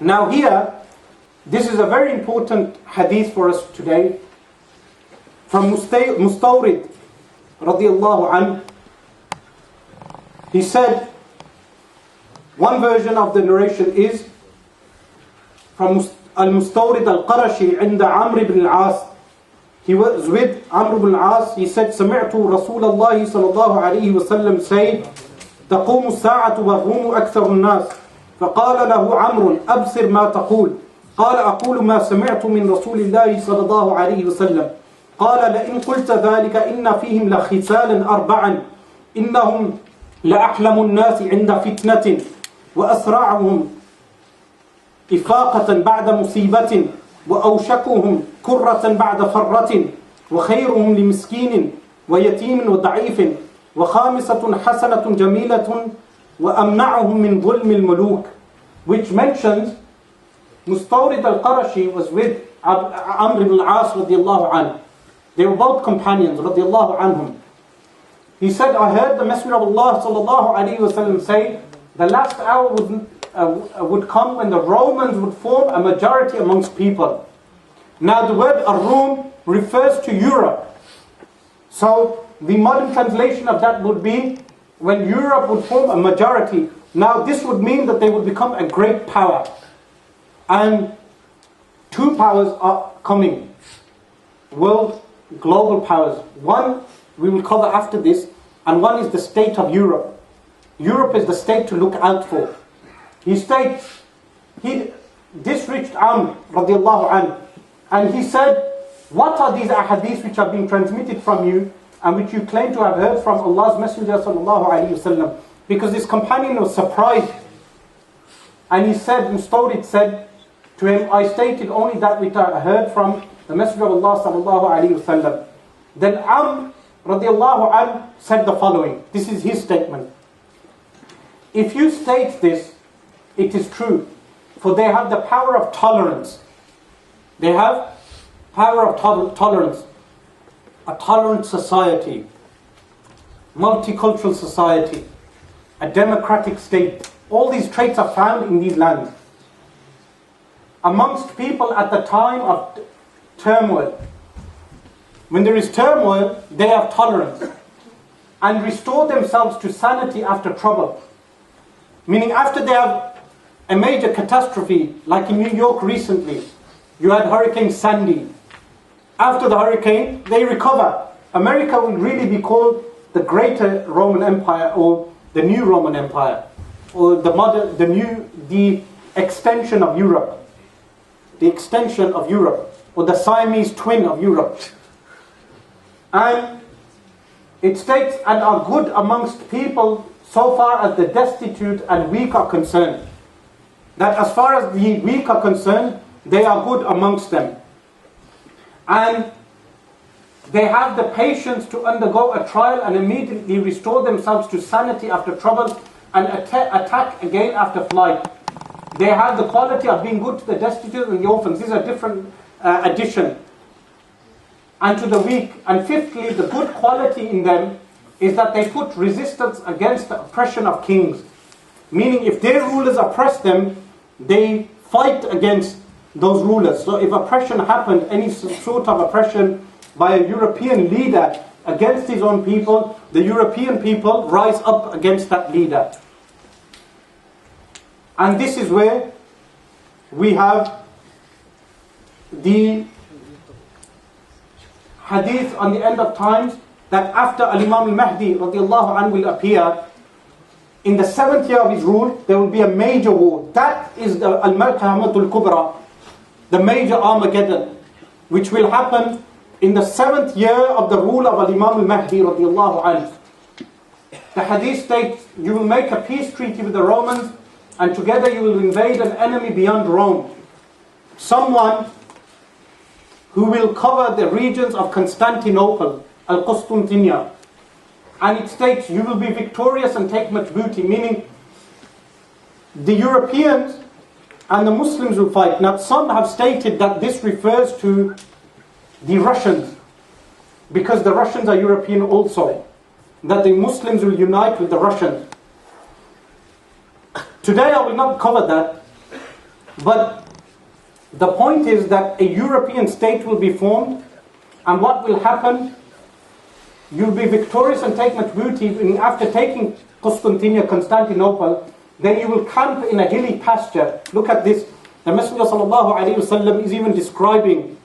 Now here, this is a very important hadith for us today. From Mustawrid radiallahu anhu, he said, one version of the narration is from al-Mustawrid al-Qarashi عند Amr ibn al-As. He was with Amr ibn al-As. He said, سمعت رسول الله صلى الله عليه وسلم say, تقوم الساعة والروم أكثر الناس. فقال له عمرو أبصر ما تقول. قال أقول ما سمعت من رسول الله صلى الله عليه وسلم. قال لئن قلت ذلك إن فيهم لخسالا أربعا إنهم لأحلم الناس عند فتنة وأسرعهم إفاقة بعد مصيبة وأوشكهم كرة بعد فرة وخيرهم لمسكين ويتيم وضعيف وخامسة حسنة جميلة وأمنعهم من ظلم الملوك, which mentions Mustawrid al-Qarashi was with Amr ibn al-As radiallahu anhu. They were both companions radiallahu anhum. He said, I heard the Messenger of Allah sallallahu alayhi wa sallam say, the last hour would come when the Romans would form a majority amongst people. Now the word ar-Rum refers to Europe. So the modern translation of that would be when Europe would form a majority. Now this would mean that they would become a great power. And two powers are coming. World, global powers. One we will cover after this, and one is the state of Europe. Europe is the state to look out for. He states, this reached Amr radiallahu anhu, and he said, what are these ahadith which have been transmitted from you and which you claim to have heard from Allah's Messenger sallallahu alayhi wasallam? Because this companion was surprised, and he said, Mustawrid said to him, I stated only that which I heard from the Messenger of Allah sallallahu alayhi wasallam. Then Amr radiallahu anhu said the following. This is his statement. If you state this, it is true, for they have the power of tolerance. They have power of tolerance. A tolerant society, multicultural society, a democratic state. All these traits are found in these lands. Amongst people at the time of turmoil, when there is turmoil, they have tolerance and restore themselves to sanity after trouble. Meaning after they have a major catastrophe, like in New York recently, you had Hurricane Sandy. After the hurricane, they recover. America will really be called the Greater Roman Empire, or the New Roman Empire, or the extension of Europe. The extension of Europe, or the Siamese twin of Europe. And it states, and are good amongst people so far as the destitute and weak are concerned. That as far as the weak are concerned, they are good amongst them. And they have the patience to undergo a trial and immediately restore themselves to sanity after trouble and attack again after flight. They have the quality of being good to the destitute and the orphans. These are different addition. And to the weak. And fifthly, the good quality in them is that they put resistance against the oppression of kings. Meaning if their rulers oppress them, they fight against those rulers. So if oppression happened, any sort of oppression by a European leader against his own people, the European people rise up against that leader. And this is where we have the hadith on the end of times, that after al-Imam al-Mahdi radiallahu anhu will appear, in the 7th year of his rule, there will be a major war. That is the al-Malhamatul Kubra, the major Armageddon, which will happen in the 7th year of the rule of al-Imam al-Mahdi radiallahu anhu. The hadith states, you will make a peace treaty with the Romans, and together you will invade an enemy beyond Rome. Someone who will cover the regions of Constantinople, al-Qustantiniya. And it states, you will be victorious and take much booty, meaning the Europeans and the Muslims will fight. Now some have stated that this refers to the Russians, because the Russians are European also, that the Muslims will unite with the Russians. Today I will not cover that. But the point is that a European state will be formed, and what will happen? You'll be victorious and take much booty. And after taking Constantinople, then you will camp in a hilly pasture. Look at this. The Messenger ﷺ is even describing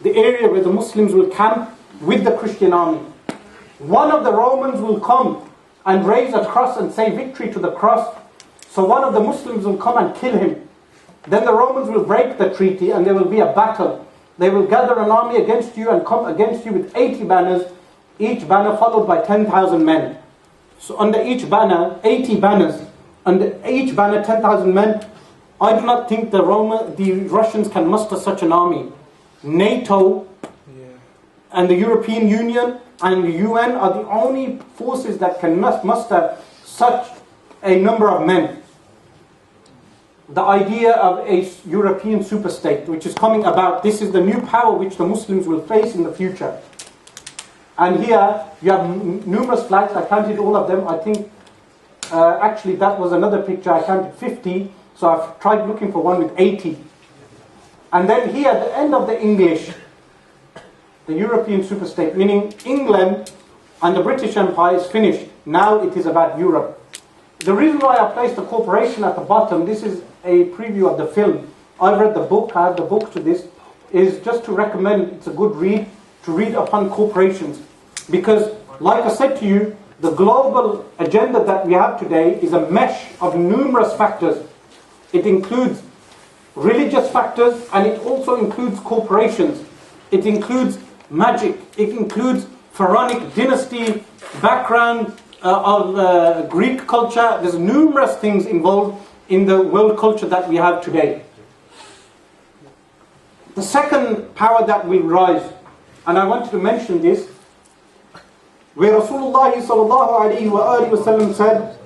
the area where the Muslims will camp with the Christian army. One of the Romans will come and raise a cross and say victory to the cross. So one of the Muslims will come and kill him. Then the Romans will break the treaty and there will be a battle. They will gather an army against you and come against you with 80 banners, each banner followed by 10,000 men. So under each banner, 80 banners. Under each banner, 10,000 men. I do not think the Russians can muster such an army. NATO and the European Union and the UN are the only forces that can muster such a number of men. The idea of a European superstate which is coming about, this is the new power which the Muslims will face in the future. And here you have numerous flags. I counted all of them. I think actually that was another picture. I counted 50. So I've tried looking for one with 80. And then here at the end of the English, the European superstate, meaning England and the British Empire is finished. Now it is about Europe. The reason why I placed the corporation at the bottom, this is a preview of the film. I've read the book, I have the book to this, is just to recommend, it's a good read, to read upon corporations. Because, like I said to you, the global agenda that we have today is a mesh of numerous factors. It includes religious factors and it also includes corporations. It includes magic. It includes pharaonic dynasty, background of Greek culture. There's numerous things involved in the world culture that we have today. The second power that will rise, and I wanted to mention this, where Rasulullah ﷺ said,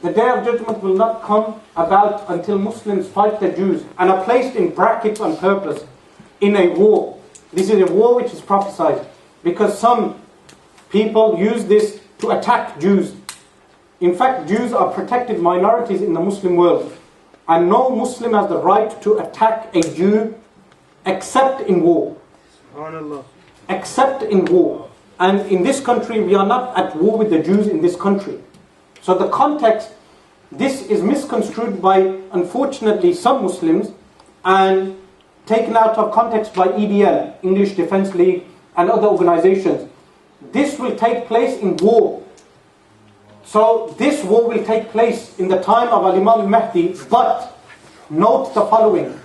the day of judgment will not come about until Muslims fight the Jews, and are placed in brackets on purpose in a war. This is a war which is prophesied, because some people use this to attack Jews. In fact, Jews are protected minorities in the Muslim world, and no Muslim has the right to attack a Jew except in war. Except in war. And in this country, we are not at war with the Jews in this country. So the context, this is misconstrued by, unfortunately, some Muslims and taken out of context by EDL, English Defence League, and other organizations. This will take place in war. So this war will take place in the time of al-Imam al-Mahdi, but note the following.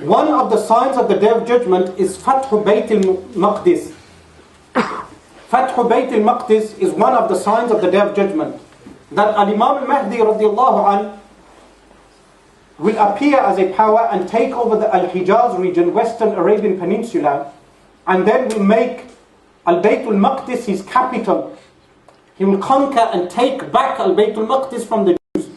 One of the signs of the Day of Judgment is Fathu Bayt al-Maqdis. Fathu Bayt al-Maqdis is one of the signs of the Day of Judgment. That al-Imam al-Mahdi radiallahu anh will appear as a power and take over the Al-Hijaz region, Western Arabian Peninsula, and then will make al-Bayt al-Maqdis his capital. He will conquer and take back al-Bayt al-Maqdis from the Jews.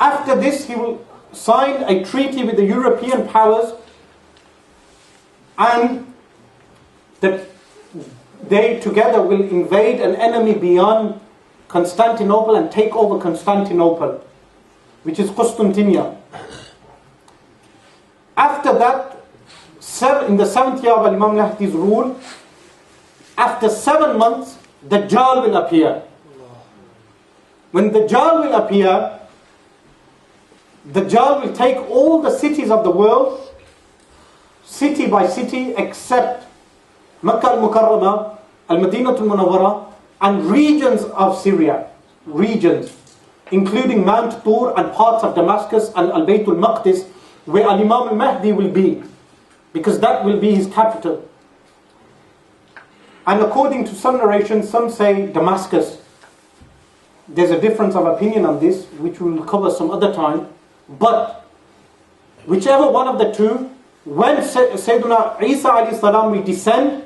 After this, he will sign a treaty with the European powers, and that they together will invade an enemy beyond Constantinople and take over Constantinople, which is Constantinia. After that, in the 7th year of Imam Mahdi's rule, after 7 months, Dajjal will appear. When Dajjal will appear, Dajjal will take all the cities of the world, city by city, except Makkah al-Mukarramah, al-Madinah al-Munawwara, and regions of Syria. Regions, including Mount Tur and parts of Damascus and al-Bayt al-Maqdis, where al-Imam al-Mahdi will be, because that will be his capital. And according to some narrations, some say Damascus. There's a difference of opinion on this, which we'll cover some other time. But whichever one of the two, when Sayyiduna Isa alayhi salam will descend,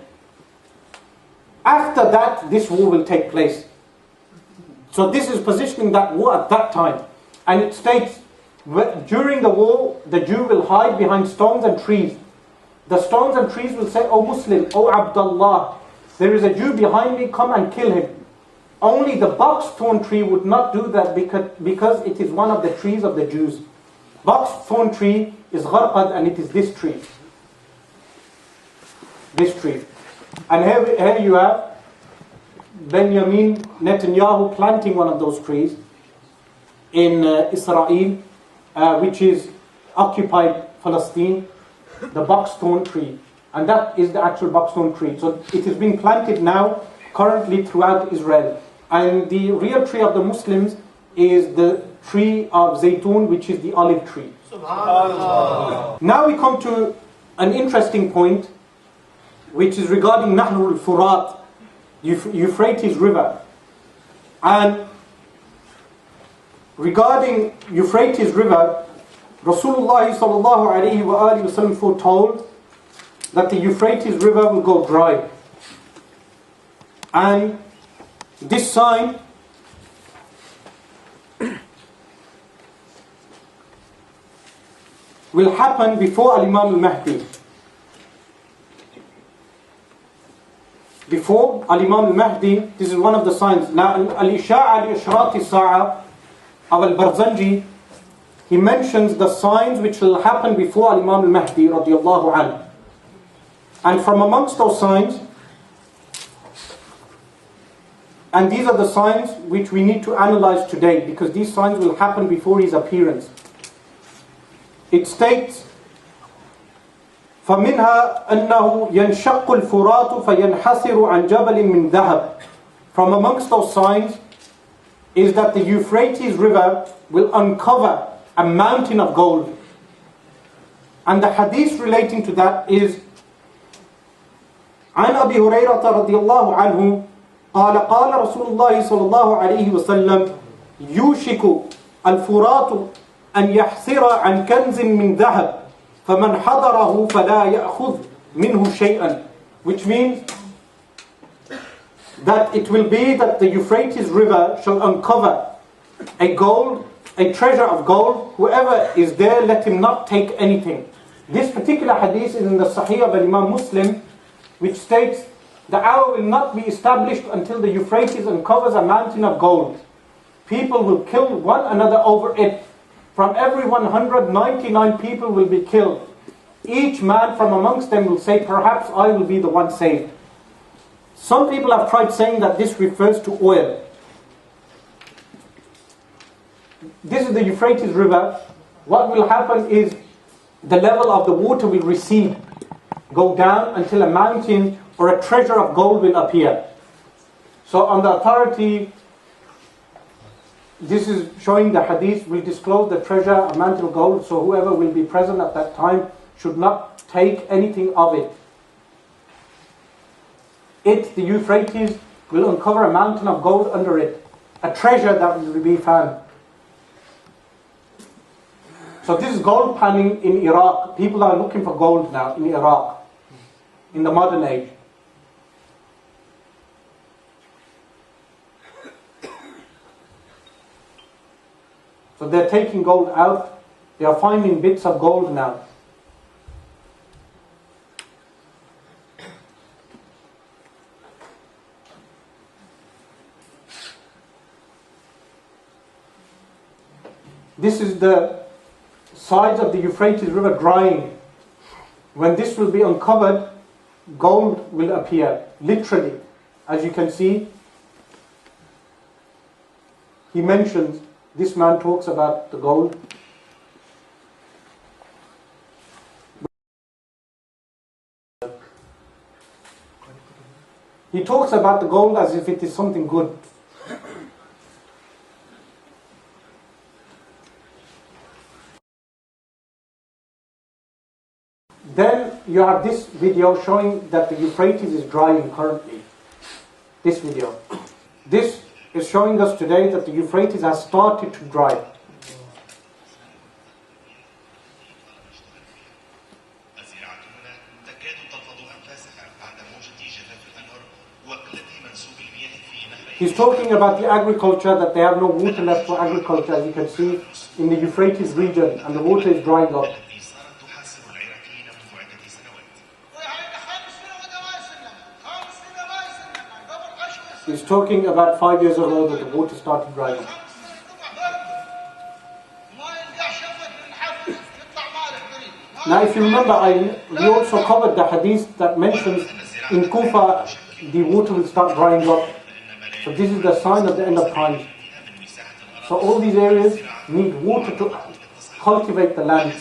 after that this war will take place. So this is positioning that war at that time. And it states, during the war, the Jew will hide behind stones and trees. The stones and trees will say, O Muslim, O Abdullah, there is a Jew behind me, come and kill him. Only the box-thorn tree would not do that because it is one of the trees of the Jews. Box-thorn tree is gharqad, and it is this tree. This tree. And here you have Benjamin Netanyahu planting one of those trees in Israel, which is occupied Palestine, the box-thorn tree. And that is the actual box-thorn tree. So it is being planted now, currently throughout Israel. And the real tree of the Muslims is the tree of Zaytun, which is the olive tree. Now we come to an interesting point, which is regarding Nahr al-Furat, Euphrates River. And regarding Euphrates River, Rasulullah sallallahu alayhi wa alihi wasallam foretold that the Euphrates River will go dry. And this sign will happen before al-Imam al-Mahdi. Before al-Imam al-Mahdi, this is one of the signs. Now, al-Isha'a li-Ishrat as-Sa'a of al-Barzanji, he mentions the signs which will happen before al-Imam al-Mahdi radiyallahu anhu. And from amongst those signs, and these are the signs which we need to analyze today, because these signs will happen before his appearance. It states, فَمِنْهَا أَنَّهُ يَنْشَقُّ الْفُرَاتُ فَيَنْحَسِرُ عَنْ جَبَلٍ مِّنْ ذَهَبٍ. From amongst those signs is that the Euphrates River will uncover a mountain of gold. And the hadith relating to that is عن أبي هريرة رضي الله عنه قال قال رسول الله صلى الله عليه وسلم يوشك الفرات أن يحسر عن كنز من ذهب فمن حضره فلا يأخذ منه شيئا, which means that it will be that the Euphrates River shall uncover a treasure of gold. Whoever is there, let him not take anything. This particular hadith is in the Sahih of Imam Muslim, which states the hour will not be established until the Euphrates uncovers a mountain of gold. People will kill one another over it. From every 199 people will be killed. Each man from amongst them will say, perhaps I will be the one saved. Some people have tried saying that this refers to oil. This is the Euphrates River. What will happen is the level of the water will recede, go down until a mountain or a treasure of gold will appear. So on the authority, this is showing the hadith will disclose the treasure, a mountain of gold, so whoever will be present at that time should not take anything of it. The Euphrates, will uncover a mountain of gold under it, a treasure that will be found. So this is gold panning in Iraq. People are looking for gold now in Iraq, in the modern age. So they're taking gold out. They are finding bits of gold now. This is the sides of the Euphrates River drying. When this will be uncovered, gold will appear, literally. As you can see, he mentions, this man talks about the gold. He talks about the gold as if it is something good. Then you have this video showing that the Euphrates is drying currently. This video. This is showing us today that the Euphrates has started to dry. He's talking about the agriculture, that they have no water left for agriculture, as you can see in the Euphrates region, and the water is drying up. He's talking about 5 years ago that the water started rising. Now if you remember, we also covered the hadith that mentions in Kufa the water will start drying up. So this is the sign of the end of times. So all these areas need water to cultivate the land.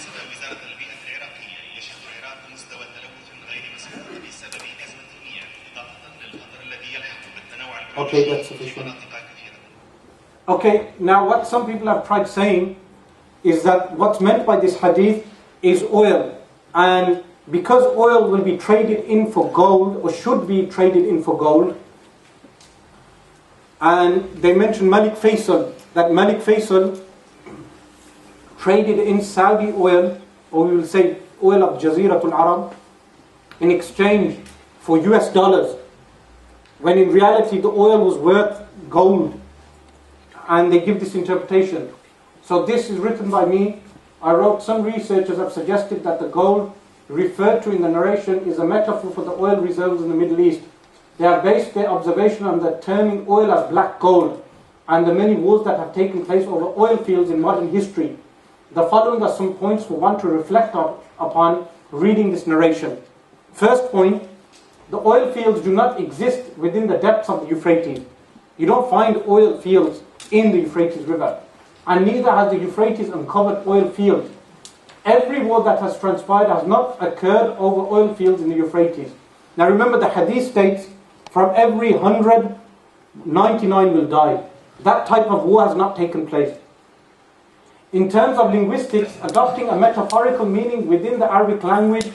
Okay, that's sufficient. Okay, now what some people have tried saying is that what's meant by this hadith is oil. And because oil will be traded in for gold, or should be traded in for gold, and they mentioned Malik Faisal, that Malik Faisal traded in Saudi oil, or we will say oil of Jaziratul Arab, in exchange for US dollars, when in reality the oil was worth gold. And they give this interpretation. So this is written by me. I wrote, some researchers have suggested that the gold referred to in the narration is a metaphor for the oil reserves in the Middle East. They have based their observation on the terming oil as black gold and the many wars that have taken place over oil fields in modern history. The following are some points for one to reflect upon reading this narration. First point, the oil fields do not exist within the depths of the Euphrates. You don't find oil fields in the Euphrates River. And neither has the Euphrates uncovered oil fields. Every war that has transpired has not occurred over oil fields in the Euphrates. Now remember, the hadith states, from every 100, 99 will die. That type of war has not taken place. In terms of linguistics, adopting a metaphorical meaning within the Arabic language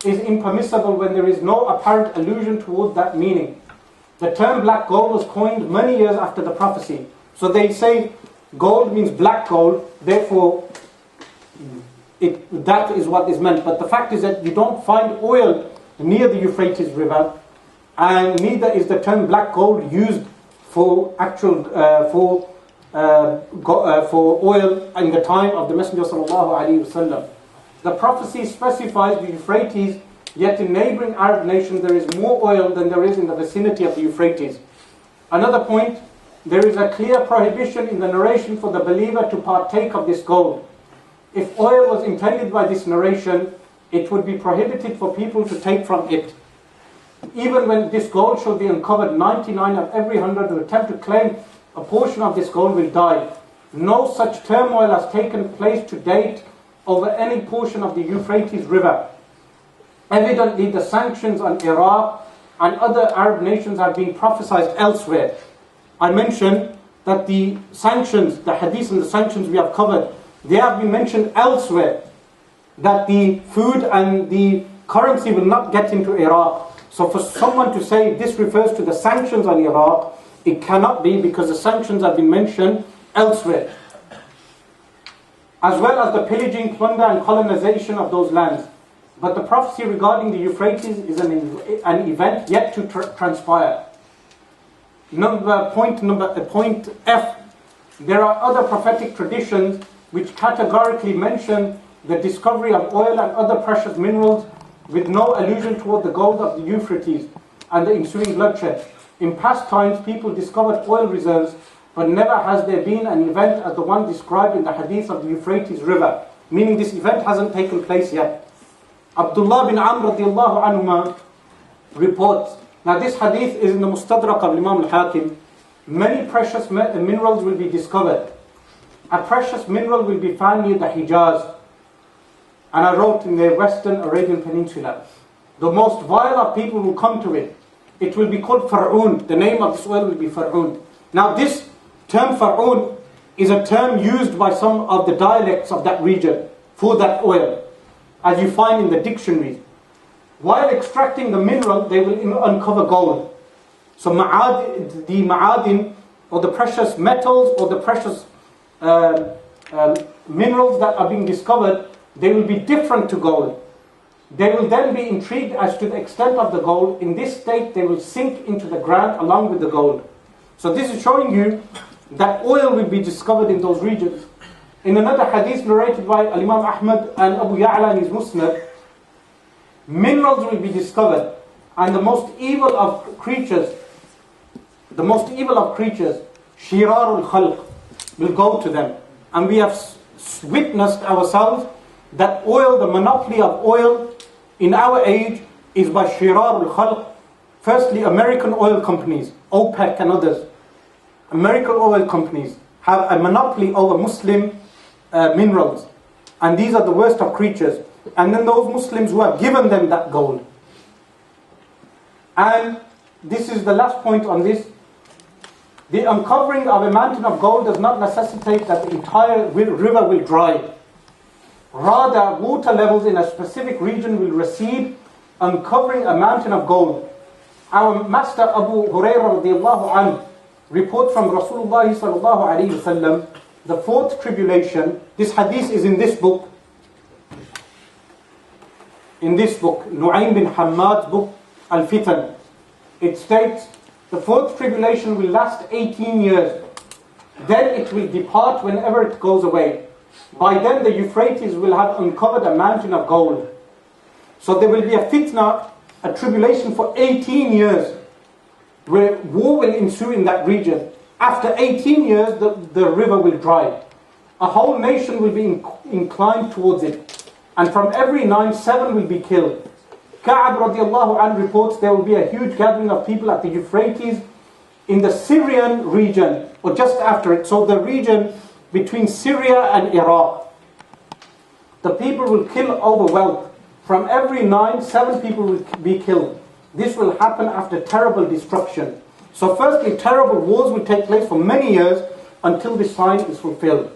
is impermissible when there is no apparent allusion towards that meaning. The term black gold was coined many years after the prophecy. So they say gold means black gold, therefore that is what is meant. But the fact is that you don't find oil near the Euphrates River, and neither is the term black gold used for actual for oil in the time of the Messenger ﷺ. The prophecy specifies the Euphrates, yet in neighboring Arab nations there is more oil than there is in the vicinity of the Euphrates. Another point, there is a clear prohibition in the narration for the believer to partake of this gold. If oil was intended by this narration, it would be prohibited for people to take from it. Even when this gold shall be uncovered, 99 of every 100 who attempt to claim a portion of this gold will die. No such turmoil has taken place to date over any portion of the Euphrates River. Evidently, the sanctions on Iraq and other Arab nations have been prophesied elsewhere. I mentioned that the sanctions, the hadith and the sanctions we have covered, they have been mentioned elsewhere, that the food and the currency will not get into Iraq. So for someone to say this refers to the sanctions on Iraq, it cannot be, because the sanctions have been mentioned elsewhere. As well as the pillaging, plunder and colonization of those lands. But the prophecy regarding the Euphrates is an event yet to transpire. Point F. There are other prophetic traditions which categorically mention the discovery of oil and other precious minerals with no allusion toward the gold of the Euphrates and the ensuing bloodshed. In past times, people discovered oil reserves, but never has there been an event as the one described in the hadith of the Euphrates River, meaning this event hasn't taken place yet. Abdullah bin Amr radiallahu anhuma reports, now this hadith is in the Mustadrak of Imam al-Hakim, many precious minerals will be discovered. A precious mineral will be found near the Hijaz, and I wrote in the Western Arabian Peninsula. The most vile of people will come to it. It will be called Far'un. The name of this oil will be Far'un. Now this term Far'un is a term used by some of the dialects of that region for that oil, as you find in the dictionaries. While extracting the mineral, they will uncover gold. So the ma'adin, or the precious metals, or the precious minerals that are being discovered, they will be different to gold. They will then be intrigued as to the extent of the gold. In this state, they will sink into the ground along with the gold. So this is showing you that oil will be discovered in those regions. In another hadith narrated by Imam Ahmad and Abu Ya'la in his Musnad, minerals will be discovered, and the most evil of creatures the most evil of creatures, shirarul khalq, will go to them. And we have witnessed ourselves that oil, the monopoly of oil in our age is by shirarul khalq. Firstly, American oil companies, OPEC and others. American oil companies have a monopoly over Muslim minerals. And these are the worst of creatures. And then those Muslims who have given them that gold. And this is the last point on this. The uncovering of a mountain of gold does not necessitate that the entire river will dry. Rather, water levels in a specific region will recede, uncovering a mountain of gold. Our master Abu Hurairah radiallahu anhu report from Rasulullah sallallahu alayhi wasallam, the fourth tribulation. This hadith is in this book. In this book, Nu'aym bin Hammad's book, Al-Fitan. It states, the fourth tribulation will last 18 years. Then it will depart whenever it goes away. By then the Euphrates will have uncovered a mountain of gold. So there will be a fitna, a tribulation for 18 years, where war will ensue in that region. After 18 years, the river will dry. A whole nation will be inclined towards it. And from every 9, 7 will be killed. Ka'ab radiallahu anhu reports there will be a huge gathering of people at the Euphrates in the Syrian region, or just after it. So the region between Syria and Iraq. The people will kill over wealth. From every 9, 7 people will be killed. This will happen after terrible destruction. So firstly, terrible wars will take place for many years until this sign is fulfilled.